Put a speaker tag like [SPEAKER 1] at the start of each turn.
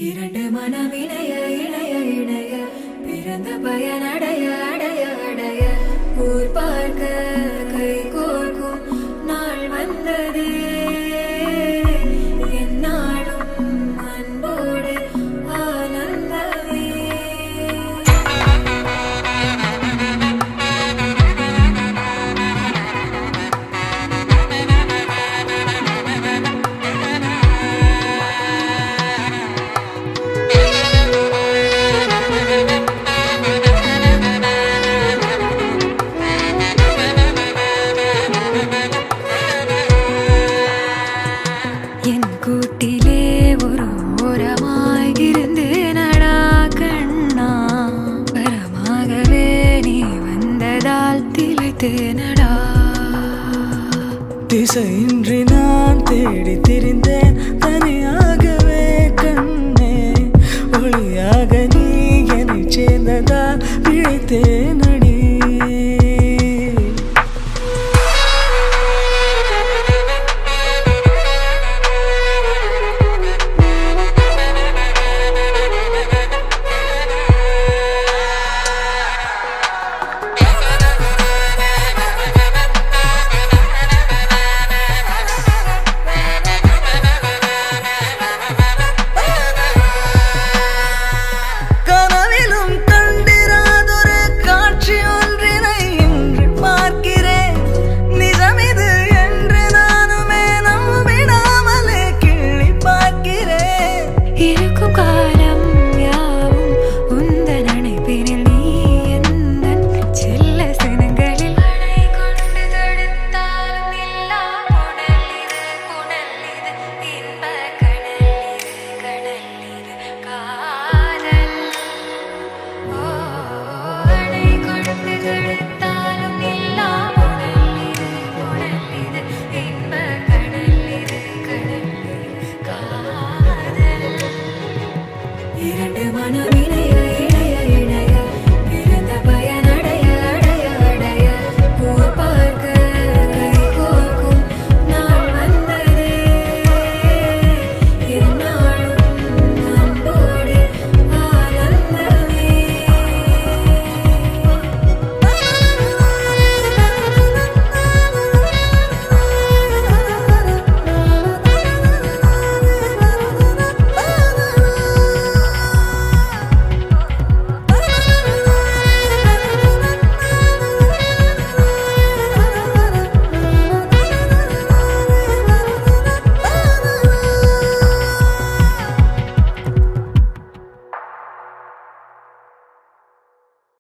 [SPEAKER 1] இரண்டு மனமிணைய இணைய இணைய பிறந்த பயனடைய அடைய அடைய ஊர் பார்க்க கை கோர்க்கும் நாள் வந்ததே என்னாலும் அன்போடு ஆனந்தமே. என் கூட்டிலே ஒரு ஓரமாய் இருந்தேனடா கண்ணா, வரமாகவே நீ வந்ததால் திளைத்தேனடா.
[SPEAKER 2] திசையின்றி நான் தேடி திரிந்தேன் தனியா